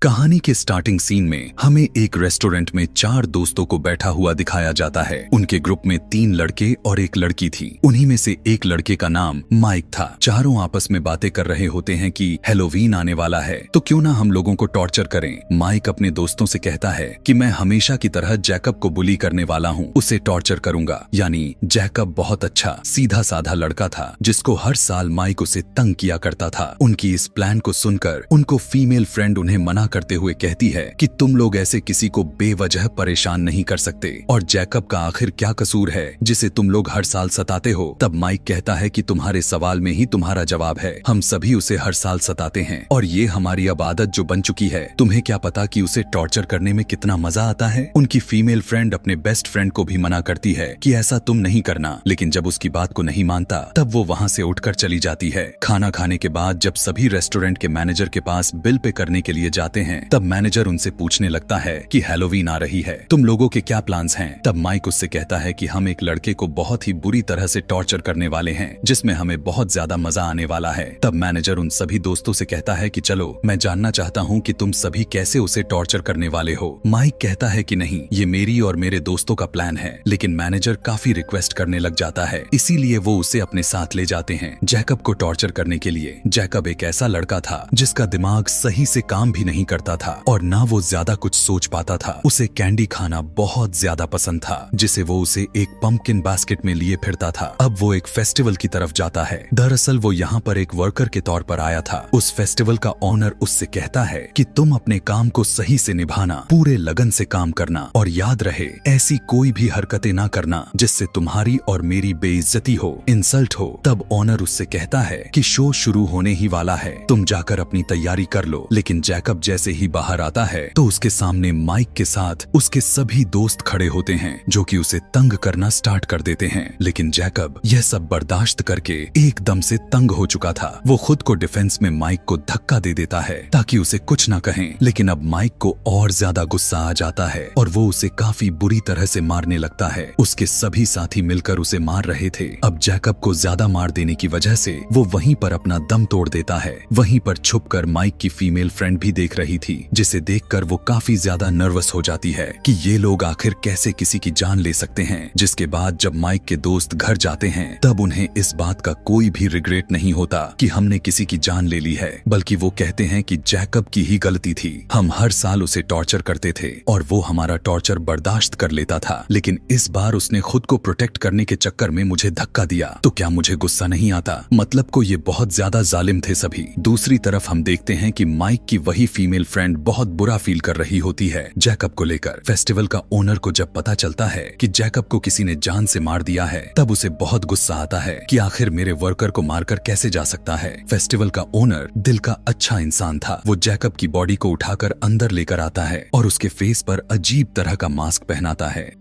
कहानी के starting scene में हमें एक रेस्टोरेंट में 4 दोस्तों को बैठा हुआ दिखाया जाता है। उनके ग्रुप में 3 लड़के और एक लड़की थी। उन्हीं में से एक लड़के का नाम माइक था। चारों आपस में बातें कर रहे होते हैं कि हैलोवीन आने वाला है, तो क्यों ना हम लोगों को टॉर्चर करें। माइक अपने दोस्तों से कहता है कि मैं हमेशा की तरह जैकब को बुली करने वाला हूँ, उसे टॉर्चर करूंगा। यानी जैकब बहुत अच्छा सीधा साधा लड़का था जिसको हर साल माइक उसे तंग किया करता था। उनकी इस प्लान को सुनकर उनको फीमेल फ्रेंड उन्हें मना करते हुए कहती है कि तुम लोग ऐसे किसी को बेवजह परेशान नहीं कर सकते, और जैकब का आखिर क्या कसूर है जिसे तुम लोग हर साल सताते हो। तब माइक कहता है कि तुम्हारे सवाल में ही तुम्हारा जवाब है, हम सभी उसे हर साल सताते हैं और ये हमारी अब आदत जो बन चुकी है। तुम्हें क्या पता कि उसे टॉर्चर करने में कितना मजा आता है। उनकी फीमेल फ्रेंड अपने बेस्ट फ्रेंड को भी मना करती है कि ऐसा तुम नहीं करना, लेकिन जब उसकी बात को नहीं मानता तब वो वहाँ से उठकर चली जाती है। खाना खाने के बाद जब सभी रेस्टोरेंट के मैनेजर के पास बिल पे करने के लिए जाते हैं, तब मैनेजर उनसे पूछने लगता है कि हैलोवीन आ रही है, तुम लोगों के क्या प्लान्स हैं। तब माइक उससे कहता है कि हम एक लड़के को बहुत ही बुरी तरह से टॉर्चर करने वाले हैं जिसमें हमें बहुत ज्यादा मजा आने वाला है। तब मैनेजर उन सभी दोस्तों से कहता है कि चलो मैं जानना चाहता हूँ कि तुम सभी कैसे उसे टॉर्चर करने वाले हो। माइक कहता है कि नहीं, ये मेरी और मेरे दोस्तों का प्लान है, लेकिन मैनेजर काफी रिक्वेस्ट करने लग जाता है, इसीलिए वो उसे अपने साथ ले जाते हैं जैकब को टॉर्चर करने के लिए। जैकब एक ऐसा लड़का था जिसका दिमाग सही से काम भी नहीं करता था और ना वो ज्यादा कुछ सोच पाता था। उसे कैंडी खाना बहुत ज्यादा पसंद था, जिसे वो उसे एक पंपकिन बास्केट में लिए फिरता था। अब वो एक फेस्टिवल की तरफ जाता है। दरअसल वो यहाँ पर एक वर्कर के तौर पर आया था। उस फेस्टिवल का ओनर उससे कहता है कि तुम अपने काम को सही से निभाना, पूरे लगन से काम करना, और याद रहे ऐसी कोई भी हरकतें ना करना जिससे तुम्हारी और मेरी बेइज्जती हो, इंसल्ट हो। तब ओनर उससे कहता है कि शो शुरू होने ही वाला है, तुम जाकर अपनी तैयारी कर लो। लेकिन जैकब जैसे ही बाहर आता है तो उसके सामने माइक के साथ उसके सभी दोस्त खड़े होते हैं जो कि उसे तंग करना स्टार्ट कर देते हैं। लेकिन जैकब यह सब बर्दाश्त करके एकदम से तंग हो चुका था। वो खुद को डिफेंस में माइक को धक्का दे देता है ताकि उसे कुछ ना कहें। लेकिन अब माइक को और ज्यादा गुस्सा आ जाता है और वो उसे काफी बुरी तरह से मारने लगता है। उसके सभी साथी मिलकर उसे मार रहे थे। अब जैकब को ज्यादा मार देने की वजह से वो वहीं पर अपना दम तोड़ देता है। वहीं पर छुपकर माइक की फीमेल फ्रेंड भी देख रही थी, जिसे देखकर वो काफी ज्यादा नर्वस हो जाती है कि ये लोग आखिर कैसे किसी की जान ले सकते हैं। जिसके बाद जब माइक के दोस्त घर जाते हैं तब उन्हें इस बात का कोई भी रिग्रेट नहीं होता कि हमने किसी की जान ले ली है, बल्कि वो कहते हैं कि जैकब की ही गलती थी। हम हर साल उसे टॉर्चर करते थे और वो हमारा टॉर्चर बर्दाश्त कर लेता था, लेकिन इस बार उसने खुद को प्रोटेक्ट करने के चक्कर में मुझे धक्का दिया, तो क्या मुझे गुस्सा नहीं आता। मतलब को ये बहुत ज्यादा जालिम थे सभी। दूसरी तरफ हम देखते हैं कि माइक की वही फीमेल फ्रेंड बहुत बुरा फील कर रही होती है जैकब को लेकर। फेस्टिवल का ओनर को जब पता चलता है कि जैकब को किसी ने जान से मार दिया है, तब उसे बहुत गुस्सा आता है कि आखिर मेरे वर्कर को मारकर कैसे जा सकता है। फेस्टिवल का ओनर दिल का अच्छा इंसान था। वो जैकब की बॉडी को उठाकर अंदर लेकर आता है और उसके फेस पर अजीब तरह का मास्क पहनाता है,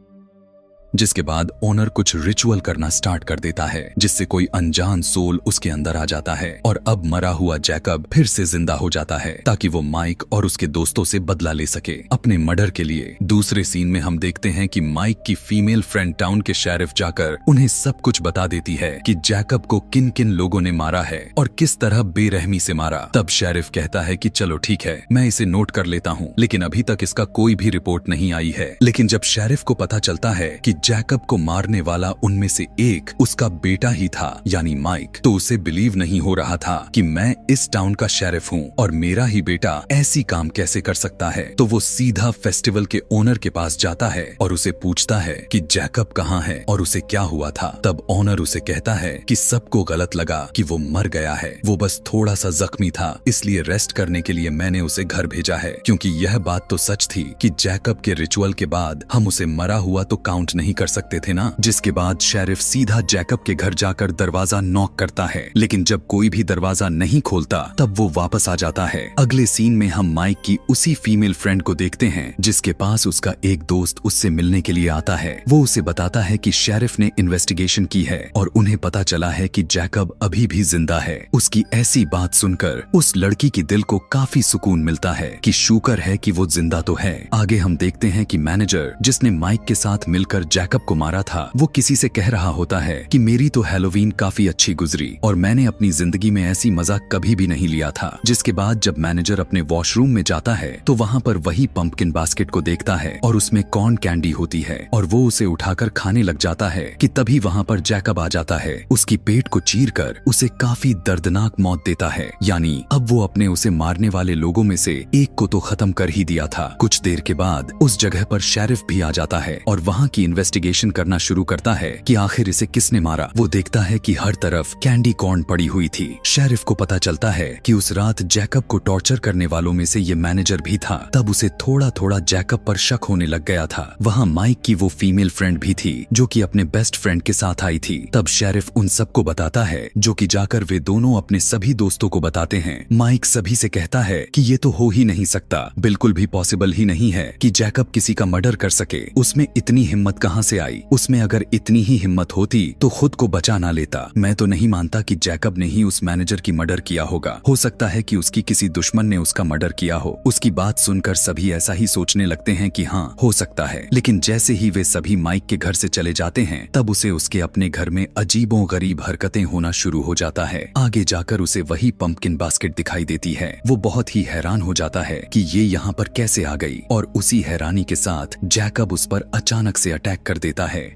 जिसके बाद ओनर कुछ रिचुअल करना स्टार्ट कर देता है जिससे कोई अनजान सोल उसके अंदर आ जाता है और अब मरा हुआ जैकब फिर से जिंदा हो जाता है ताकि वो माइक और उसके दोस्तों से बदला ले सके अपने मर्डर के लिए। दूसरे सीन में हम देखते हैं कि माइक की फीमेल फ्रेंड टाउन के शेरिफ जाकर उन्हें सब कुछ बता देती है कि जैकब को किन किन लोगों ने मारा है और किस तरह बेरहमी से मारा। तब शेरिफ कहता है कि चलो ठीक है, मैं इसे नोट कर लेता हूँ, लेकिन अभी तक इसका कोई भी रिपोर्ट नहीं आई है। लेकिन जब शेरिफ को पता चलता है कि जैकब को मारने वाला उनमें से एक उसका बेटा ही था यानी माइक, तो उसे बिलीव नहीं हो रहा था कि मैं इस टाउन का शेरिफ हूँ और मेरा ही बेटा ऐसी काम कैसे कर सकता है। तो वो सीधा फेस्टिवल के ओनर के पास जाता है और उसे पूछता है कि जैकब कहाँ है और उसे क्या हुआ था। तब ओनर उसे कहता है कि सबको गलत लगा कि वो मर गया है, वो बस थोड़ा सा जख्मी था, इसलिए रेस्ट करने के लिए मैंने उसे घर भेजा है, क्योंकि यह बात तो सच थी कि जैकब के रिचुअल के बाद हम उसे मरा हुआ तो काउंट नहीं कर सकते थे ना। जिसके बाद शेरिफ सीधा जैकब के घर जाकर दरवाजा नॉक करता है, लेकिन जब कोई भी दरवाजा नहीं खोलता तब वो वापस आ जाता है। अगले सीन में हम माइक की उसी फीमेल फ्रेंड को देखते हैं जिसके पास उसका एक दोस्त उससे मिलने के लिए आता है। वो उसे बताता है कि शेरिफ ने इन्वेस्टिगेशन की है और उन्हें पता चला है कि जैकब अभी भी जिंदा है। उसकी ऐसी बात सुनकर उस लड़की की दिल को काफी सुकून मिलता है कि शुक्र है कि वो जिंदा तो है। आगे हम देखते हैं कि मैनेजर जिसने माइक के साथ मिलकर जैकब को मारा था वो किसी से कह रहा होता है कि मेरी तो हैलोवीन काफी अच्छी गुजरी और मैंने अपनी जिंदगी में ऐसी मजाक कभी भी नहीं लिया था। जिसके बाद जब मैनेजर अपने वॉशरूम में जाता है तो वहाँ पर वही पंपकिन बास्केट को देखता है और उसमें कॉर्न कैंडी होती है और वो उसे उठाकर खाने लग जाता है कि तभी वहाँ पर जैकब आ जाता है, उसकी पेट को चीरकर उसे काफी दर्दनाक मौत देता है। यानी अब वो अपने उसे मारने वाले लोगों में से एक को तो खत्म कर ही दिया था। कुछ देर के बाद उस जगह पर शेरिफ भी आ जाता है और वहाँ की इन्वेस्टिगेशन करना शुरू करता है कि आखिर इसे किसने मारा। वो देखता है कि हर तरफ कैंडी कॉर्न पड़ी हुई थी। शेरिफ को पता चलता है कि उस रात जैकब को टॉर्चर करने वालों में से ये मैनेजर भी था। तब उसे थोड़ा थोड़ा जैकब पर शक होने लग गया था। वहाँ माइक की वो फीमेल फ्रेंड भी थी जो कि अपने बेस्ट फ्रेंड के साथ आई थी। तब शेरिफ उन सबको बताता है जो कि जाकर वे दोनों अपने सभी दोस्तों को बताते हैं। माइक सभी से कहता है कि ये तो हो ही नहीं सकता, बिल्कुल भी पॉसिबल ही नहीं है कि जैकब किसी का मर्डर कर सके। उसमें इतनी हिम्मत कहाँ से आई? उसमें अगर इतनी ही हिम्मत होती तो खुद को बचा ना लेता। मैं तो नहीं मानता कि जैकब ने ही उस मैनेजर की मर्डर किया होगा। हो सकता है कि उसकी किसी दुश्मन ने उसका मर्डर किया हो। उसकी बात सुनकर सभी ऐसा ही सोचने लगते हैं कि हाँ हो सकता है। लेकिन जैसे ही वे सभी माइक के घर से चले जाते हैं तब उसे उसके अपने घर में अजीबो गरीब हरकतें होना शुरू हो जाता है। आगे जाकर उसे वही पंपकिन बास्केट दिखाई देती है। वो बहुत ही हैरान हो जाता है कि ये यहाँ पर कैसे आ गई और उसी हैरानी के साथ जैकब उस पर अचानक से अटैक कर देता है।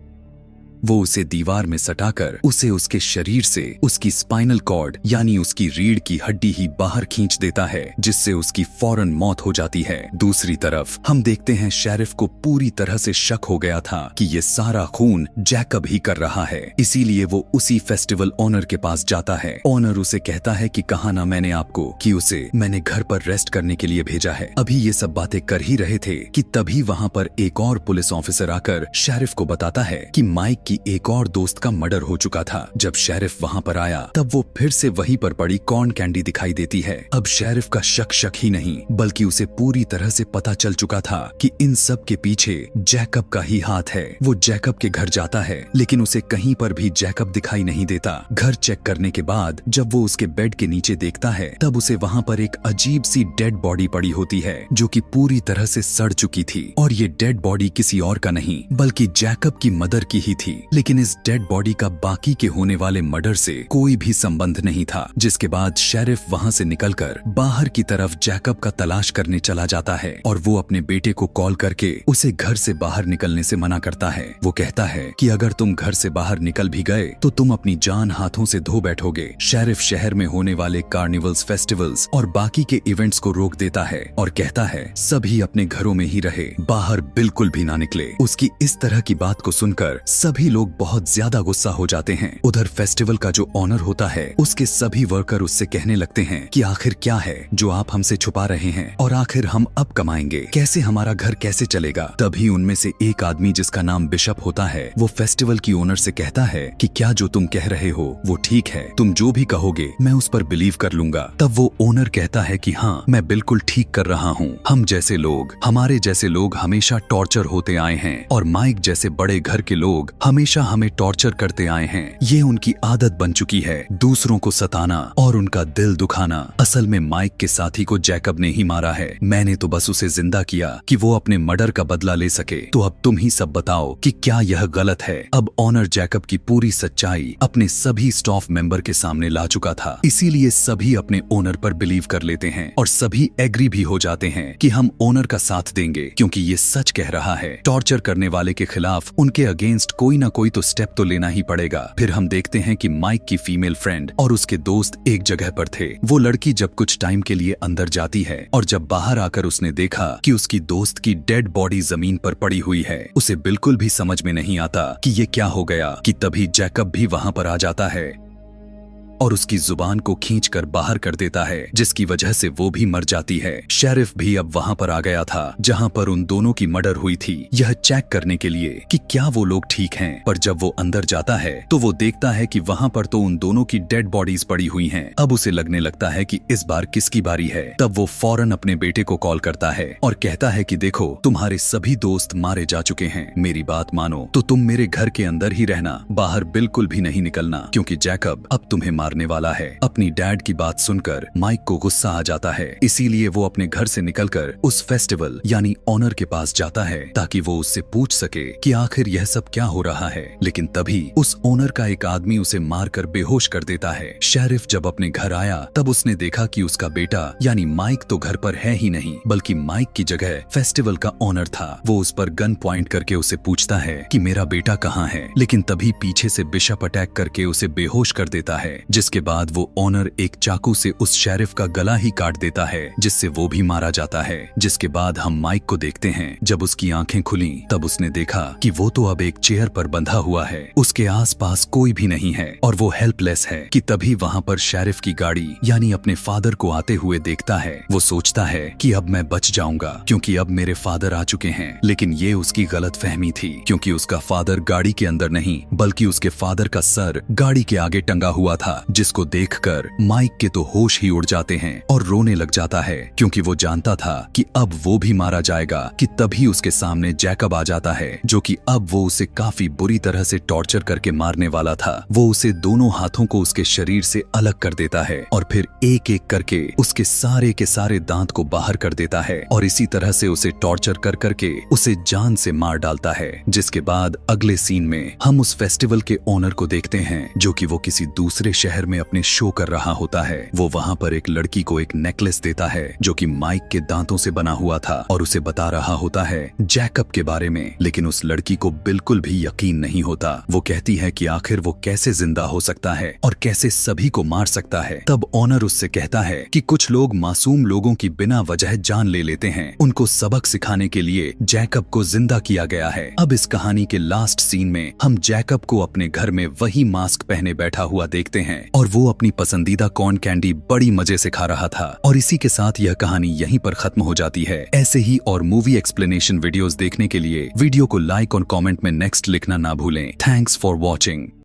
वो उसे दीवार में सटाकर उसे उसके शरीर से उसकी स्पाइनल कॉर्ड यानी उसकी रीढ़ की हड्डी ही बाहर खींच देता है, जिससे उसकी फौरन मौत हो जाती है। दूसरी तरफ हम देखते हैं शेरिफ को पूरी तरह से शक हो गया था कि ये सारा खून जैकब ही कर रहा है। इसीलिए वो उसी फेस्टिवल ओनर के पास जाता है। ओनर उसे कहता है कि कहा ना मैंने आपको कि उसे मैंने घर पर रेस्ट करने के लिए भेजा है। अभी ये सब बातें कर ही रहे थे कि तभी वहाँ पर एक और पुलिस ऑफिसर आकर शेरिफ को बताता है कि माइक कि एक और दोस्त का मर्डर हो चुका था। जब शेरिफ वहाँ पर आया तब वो फिर से वहीं पर पड़ी कॉर्न कैंडी दिखाई देती है। अब शेरिफ का शक ही नहीं बल्कि उसे पूरी तरह से पता चल चुका था कि इन सब के पीछे जैकब का ही हाथ है। वो जैकब के घर जाता है लेकिन उसे कहीं पर भी जैकब दिखाई नहीं देता। घर चेक करने के बाद जब वो उसके बेड के नीचे देखता है तब उसे वहाँ पर एक अजीब सी डेड बॉडी पड़ी होती है जो कि पूरी तरह से सड़ चुकी थी। और ये डेड बॉडी किसी और का नहीं बल्कि जैकब की मदर की ही थी। लेकिन इस डेड बॉडी का बाकी के होने वाले मर्डर से कोई भी संबंध नहीं था। जिसके बाद शेरिफ वहाँ से निकलकर बाहर की तरफ जैकब का तलाश करने चला जाता है और वो अपने बेटे को कॉल करके उसे घर से बाहर निकलने से मना करता है। वो कहता है कि अगर तुम घर से बाहर निकल भी गए तो तुम अपनी जान हाथों से धो बैठोगे। शेरिफ शहर में होने वाले कार्निवल्स, फेस्टिवल्स और बाकी के इवेंट्स को रोक देता है और कहता है सभी अपने घरों में ही रहे, बाहर बिल्कुल भी ना निकले। उसकी इस तरह की बात को सुनकर सभी लोग बहुत ज्यादा गुस्सा हो जाते हैं। उधर फेस्टिवल का जो ऑनर होता है उसके सभी वर्कर उससे कहने लगते हैं कि आखिर क्या है जो आप हमसे छुपा रहे हैं और आखिर हम अब कमाएंगे कैसे, हमारा घर कैसे चलेगा। तभी उनमें से एक आदमी जिसका नाम बिशप होता है वो फेस्टिवल की ओनर से कहता है कि क्या जो तुम कह रहे हो वो ठीक है, तुम जो भी कहोगे मैं उस पर बिलीव कर लूंगा। तब वो ओनर कहता है कि हाँ मैं बिल्कुल ठीक कर रहा हूँ। हम जैसे लोग, हमारे जैसे लोग हमेशा टॉर्चर होते आए हैं और माइक जैसे बड़े घर के लोग हमेशा हमें टॉर्चर करते आए हैं। ये उनकी आदत बन चुकी है, दूसरों को सताना और उनका दिल दुखाना। असल में माइक के साथी को जैकब ने ही मारा है। मैंने तो बस उसे जिंदा किया कि वो अपने मर्डर का बदला ले सके। तो अब तुम ही सब बताओ कि क्या यह गलत है। अब ऑनर जैकब की पूरी सच्चाई अपने सभी स्टाफ मेंबर के सामने ला चुका था। इसीलिए सभी अपने ओनर पर बिलीव कर लेते हैं और सभी एग्री भी हो जाते हैं कि हम ओनर का साथ देंगे क्योंकि ये सच कह रहा है। टॉर्चर करने वाले के खिलाफ उनके अगेंस्ट कोई ना कोई तो स्टेप तो लेना ही पड़ेगा। फिर हम देखते हैं कि माइक की फीमेल फ्रेंड और उसके दोस्त एक जगह पर थे। वो लड़की जब कुछ टाइम के लिए अंदर जाती है और जब बाहर आकर उसने देखा कि उसकी दोस्त की डेड बॉडी जमीन पर पड़ी हुई है, उसे बिल्कुल भी समझ में नहीं आता कि ये क्या हो गया कि तभी जैकब भी वहां पर आ जाता है और उसकी जुबान को खींचकर बाहर कर देता है, जिसकी वजह से वो भी मर जाती है। शेरिफ भी अब वहां पर आ गया था जहां पर उन दोनों की मर्डर हुई थी, यह चेक करने के लिए कि क्या वो लोग ठीक हैं। पर जब वो अंदर जाता है तो वो देखता है कि वहां पर तो उन दोनों की डेड बॉडीज पड़ी हुई हैं। अब उसे लगने लगता है कि इस बार किसकी बारी है। तब वो फौरन अपने बेटे को कॉल करता है और कहता है कि देखो तुम्हारे सभी दोस्त मारे जा चुके हैं, मेरी बात मानो तो तुम मेरे घर के अंदर ही रहना, बाहर बिल्कुल भी नहीं निकलना क्योंकि जैकब अब तुम्हें मारने वाला है। अपनी डैड की बात सुनकर माइक को गुस्सा आ जाता है, इसीलिए वो अपने घर से निकलकर उस फेस्टिवल यानी ऑनर के पास जाता है ताकि वो उससे पूछ सके कि आखिर यह सब क्या हो रहा है। लेकिन तभी उस ओनर का एक आदमी उसे मारकर बेहोश कर देता है। शेरिफ जब अपने घर आया तब उसने देखा कि उसका बेटा यानी माइक तो घर पर है ही नहीं, बल्कि माइक की जगह फेस्टिवल का ऑनर था। वो उस पर गन पॉइंट करके उसे पूछता है कि मेरा बेटा कहाँ है, लेकिन तभी पीछे से बिशप अटैक करके उसे बेहोश कर देता है, जिसके बाद वो ऑनर एक चाकू से उस शेरिफ का गला ही काट देता है, जिससे वो भी मारा जाता है। जिसके बाद हम माइक को देखते हैं। जब उसकी आंखें खुली तब उसने देखा कि वो तो अब एक चेयर पर बंधा हुआ है, उसके आसपास कोई भी नहीं है और वो हेल्पलेस है कि तभी वहाँ पर शेरिफ की गाड़ी यानी अपने फादर को आते हुए देखता है। वो सोचता है कि अब मैं बच जाऊंगा क्योंकि अब मेरे फादर आ चुके हैं, लेकिन ये उसकी गलतफहमी थी क्योंकि उसका फादर गाड़ी के अंदर नहीं बल्कि उसके फादर का सर गाड़ी के आगे टंगा हुआ था, जिसको देखकर माइक के तो होश ही उड़ जाते हैं और रोने लग जाता है क्योंकि वो जानता था कि अब वो भी मारा जाएगा। कि तभी उसके सामने जैकब आ जाता है जो कि अब वो उसे काफी बुरी तरह से टॉर्चर करके मारने वाला था। वो उसे दोनों हाथों को उसके शरीर से अलग कर देता है और फिर एक एक करके उसके सारे के सारे दांत को बाहर कर देता है और इसी तरह से उसे टॉर्चर कर करके उसे जान से मार डालता है। जिसके बाद अगले सीन में हम उस फेस्टिवल के ओनर को देखते हैं जो कि वो किसी दूसरे शहर में अपने शो कर रहा होता है। वो वहाँ पर एक लड़की को एक नेकलेस देता है जो कि माइक के दांतों से बना हुआ था और उसे बता रहा होता है जैकब के बारे में, लेकिन उस लड़की को बिल्कुल भी यकीन नहीं होता। वो कहती है कि आखिर वो कैसे जिंदा हो सकता है और कैसे सभी को मार सकता है। तब ऑनर उससे कहता है कि कुछ लोग मासूम लोगों की बिना वजह जान ले लेते हैं, उनको सबक सिखाने के लिए जैकब को जिंदा किया गया है। अब इस कहानी के लास्ट सीन में हम जैकब को अपने घर में वही मास्क पहने बैठा हुआ देखते हैं और वो अपनी पसंदीदा कॉर्न कैंडी बड़ी मजे से खा रहा था। और इसी के साथ यह कहानी यहीं पर खत्म हो जाती है। ऐसे ही और मूवी एक्सप्लेनेशन वीडियोस देखने के लिए वीडियो को लाइक और कमेंट में नेक्स्ट लिखना ना भूलें। Thanks for watching.